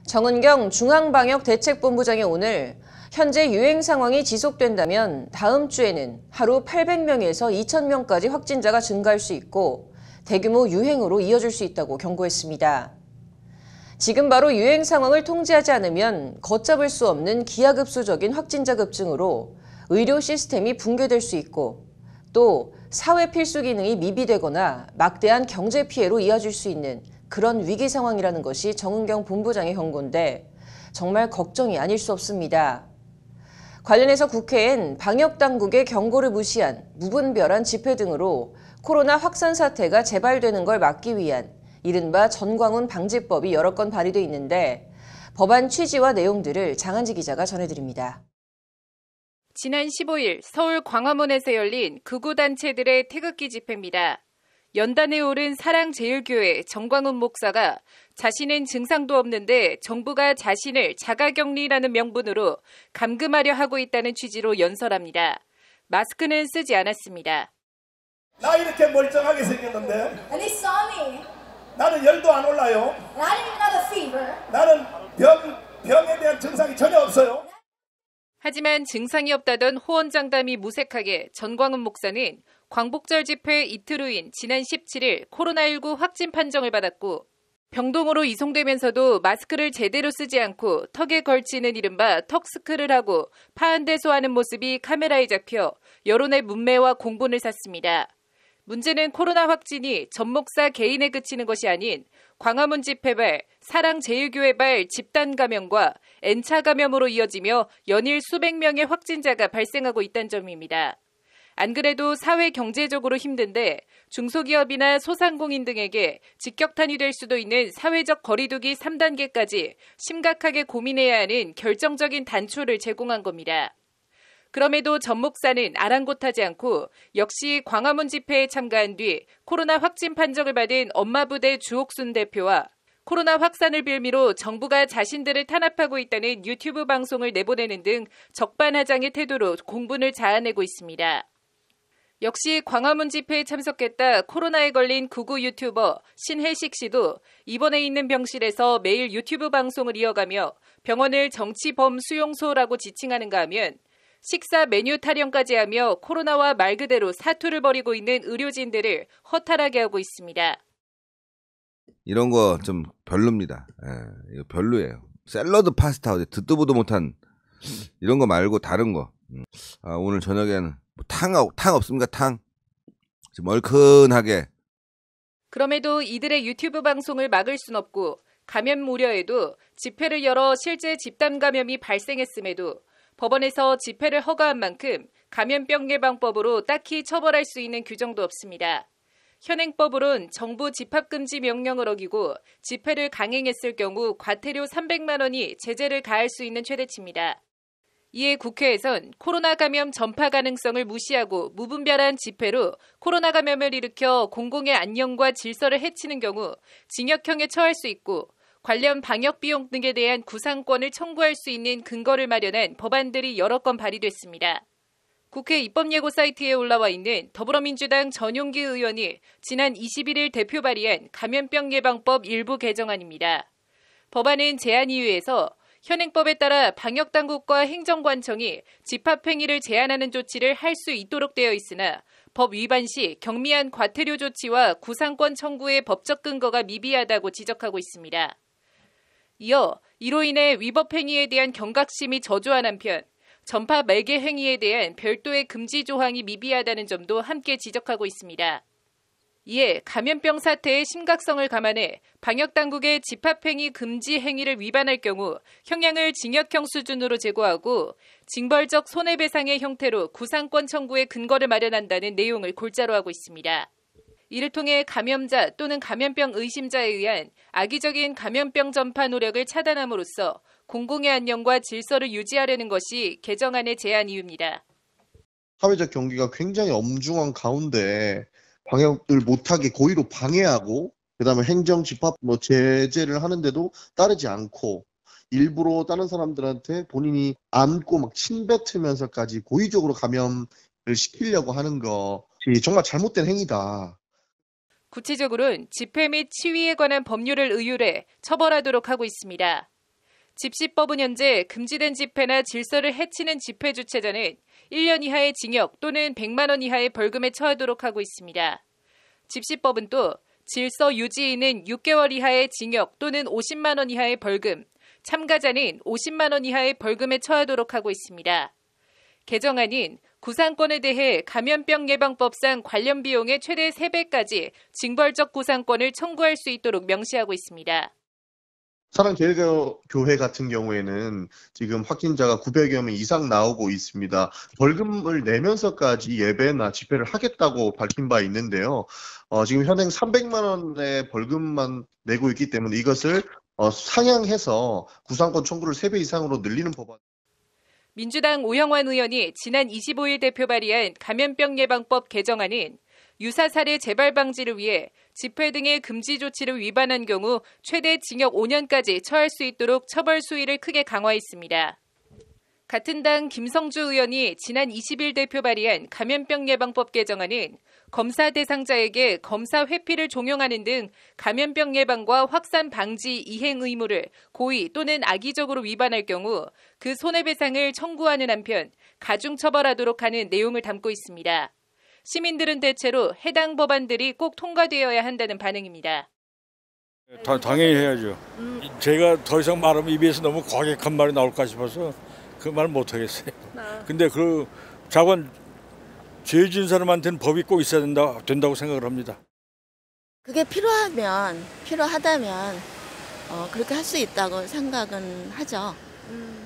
정은경 중앙방역대책본부장이 오늘 현재 유행 상황이 지속된다면 다음 주에는 하루 800명에서 2,000명까지 확진자가 증가할 수 있고 대규모 유행으로 이어질 수 있다고 경고했습니다. 지금 바로 유행 상황을 통제하지 않으면 걷잡을 수 없는 기하급수적인 확진자 급증으로 의료 시스템이 붕괴될 수 있고 또 사회 필수 기능이 미비되거나 막대한 경제 피해로 이어질 수 있는 그런 위기 상황이라는 것이 정은경 본부장의 경고인데 정말 걱정이 아닐 수 없습니다. 관련해서 국회엔 방역당국의 경고를 무시한 무분별한 집회 등으로 코로나 확산 사태가 재발되는 걸 막기 위한 이른바 전광훈 방지법이 여러 건 발의돼 있는데 법안 취지와 내용들을 장한지 기자가 전해드립니다. 지난 15일 서울 광화문에서 열린 극우단체들의 태극기 집회입니다. 연단에 오른 사랑제일교회 정광훈 목사가 자신은 증상도 없는데 정부가 자신을 자가격리라는 명분으로 감금하려 하고 있다는 취지로 연설합니다. 마스크는 쓰지 않았습니다. 나 이렇게 멀쩡하게 생겼는데 And they saw me. 나는 열도 안 올라요. And I didn't even have a fever. 나는 병에 대한 증상이 전혀 없어요. 하지만 증상이 없다던 호언장담이 무색하게 전광훈 목사는 광복절 집회 이틀 후인 지난 17일 코로나19 확진 판정을 받았고 병동으로 이송되면서도 마스크를 제대로 쓰지 않고 턱에 걸치는 이른바 턱스크를 하고 파한대소하는 모습이 카메라에 잡혀 여론의 문매와 공분을 샀습니다. 문제는 코로나 확진이 전 목사 개인에 그치는 것이 아닌 광화문 집회발, 사랑제일교회발 집단 감염과 N차 감염으로 이어지며 연일 수백 명의 확진자가 발생하고 있다는 점입니다. 안 그래도 사회 경제적으로 힘든데 중소기업이나 소상공인 등에게 직격탄이 될 수도 있는 사회적 거리두기 3단계까지 심각하게 고민해야 하는 결정적인 단초를 제공한 겁니다. 그럼에도 전 목사는 아랑곳하지 않고 역시 광화문 집회에 참가한 뒤 코로나 확진 판정을 받은 엄마부대 주옥순 대표와 코로나 확산을 빌미로 정부가 자신들을 탄압하고 있다는 유튜브 방송을 내보내는 등 적반하장의 태도로 공분을 자아내고 있습니다. 역시 광화문 집회에 참석했다 코로나에 걸린 극우 유튜버 신혜식 씨도 입원해 있는 병실에서 매일 유튜브 방송을 이어가며 병원을 정치범 수용소라고 지칭하는가 하면 식사 메뉴 타령까지 하며 코로나와 말 그대로 사투를 벌이고 있는 의료진들을 허탈하게 하고 있습니다. 이런 거 좀 별로입니다. 예, 이거 별로예요. 샐러드 파스타 듣도 보도 못한 이런 거 말고 다른 거. 오늘 저녁에는 탕 없습니까? 탕. 좀 얼큰하게. 그럼에도 이들의 유튜브 방송을 막을 순 없고 감염 우려에도 집회를 열어 실제 집단 감염이 발생했음에도 법원에서 집회를 허가한 만큼 감염병 예방법으로 딱히 처벌할 수 있는 규정도 없습니다. 현행법으론 정부 집합금지 명령을 어기고 집회를 강행했을 경우 과태료 300만 원이 제재를 가할 수 있는 최대치입니다. 이에 국회에선 코로나 감염 전파 가능성을 무시하고 무분별한 집회로 코로나 감염을 일으켜 공공의 안녕과 질서를 해치는 경우 징역형에 처할 수 있고 관련 방역 비용 등에 대한 구상권을 청구할 수 있는 근거를 마련한 법안들이 여러 건 발의됐습니다. 국회 입법예고 사이트에 올라와 있는 더불어민주당 전용기 의원이 지난 21일 대표 발의한 감염병 예방법 일부 개정안입니다. 법안은 제안이유에서 현행법에 따라 방역당국과 행정관청이 집합행위를 제한하는 조치를 할 수 있도록 되어 있으나 법 위반 시 경미한 과태료 조치와 구상권 청구의 법적 근거가 미비하다고 지적하고 있습니다. 이어 이로 인해 위법 행위에 대한 경각심이 저조한 한편 전파 매개 행위에 대한 별도의 금지 조항이 미비하다는 점도 함께 지적하고 있습니다. 이에 감염병 사태의 심각성을 감안해 방역당국의 집합행위 금지 행위를 위반할 경우 형량을 징역형 수준으로 제고하고 징벌적 손해배상의 형태로 구상권 청구의 근거를 마련한다는 내용을 골자로 하고 있습니다. 이를 통해 감염자 또는 감염병 의심자에 의한 악의적인 감염병 전파 노력을 차단함으로써 공공의 안녕과 질서를 유지하려는 것이 개정안의 제안 이유입니다. 사회적 경기가 굉장히 엄중한 가운데 방역을 못하게 고의로 방해하고 그다음에 행정 집합 제재를 하는데도 따르지 않고 일부러 다른 사람들한테 본인이 안고 막 침뱉으면서까지 고의적으로 감염을 시키려고 하는 것이 정말 잘못된 행위다. 구체적으로는 집회 및 시위에 관한 법률을 의율해 처벌하도록 하고 있습니다. 집시법은 현재 금지된 집회나 질서를 해치는 집회 주최자는 1년 이하의 징역 또는 100만 원 이하의 벌금에 처하도록 하고 있습니다. 집시법은 또 질서 유지인은 6개월 이하의 징역 또는 50만 원 이하의 벌금, 참가자는 50만 원 이하의 벌금에 처하도록 하고 있습니다. 개정안은 구상권에 대해 감염병 예방법상 관련 비용의 최대 3배까지 징벌적 구상권을 청구할 수 있도록 명시하고 있습니다. 사랑제일교회 같은 경우에는 지금 확진자가 900여 명 이상 나오고 있습니다. 벌금을 내면서까지 예배나 집회를 하겠다고 밝힌 바 있는데요. 지금 현행 300만 원의 벌금만 내고 있기 때문에 이것을 상향해서 구상권 청구를 3배 이상으로 늘리는 법안. 민주당 오영환 의원이 지난 25일 대표 발의한 감염병 예방법 개정안은 유사 사례 재발 방지를 위해 집회 등의 금지 조치를 위반한 경우 최대 징역 5년까지 처할 수 있도록 처벌 수위를 크게 강화했습니다. 같은 당 김성주 의원이 지난 20일 대표 발의한 감염병 예방법 개정안은 검사 대상자에게 검사 회피를 종용하는 등 감염병 예방과 확산 방지 이행 의무를 고의 또는 악의적으로 위반할 경우 그 손해배상을 청구하는 한편 가중처벌하도록 하는 내용을 담고 있습니다. 시민들은 대체로 해당 법안들이 꼭 통과되어야 한다는 반응입니다. 당연히 해야죠. 제가 더 이상 말하면 입에서 너무 과격한 말이 나올까 싶어서 그 말 못하겠어요. 근데 그 자관 죄 지은 사람한테는 법이 꼭 있어야 된다고 생각을 합니다. 그게 필요하다면 그렇게 할 수 있다고 생각은 하죠.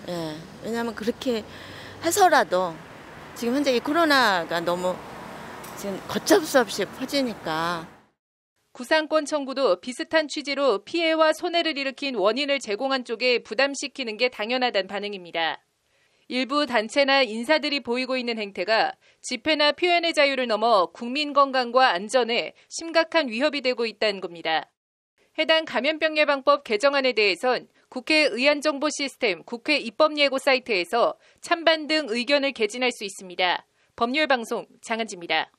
예, 왜냐하면 그렇게 해서라도 지금 현재 이 코로나가 너무 지금 걷잡을 수 없이 퍼지니까. 구상권 청구도 비슷한 취지로 피해와 손해를 일으킨 원인을 제공한 쪽에 부담시키는 게 당연하다는 반응입니다. 일부 단체나 인사들이 보이고 있는 행태가 집회나 표현의 자유를 넘어 국민 건강과 안전에 심각한 위협이 되고 있다는 겁니다. 해당 감염병 예방법 개정안에 대해선 국회 의안정보 시스템 국회 입법예고 사이트에서 찬반 등 의견을 개진할 수 있습니다. 법률방송 장은지입니다.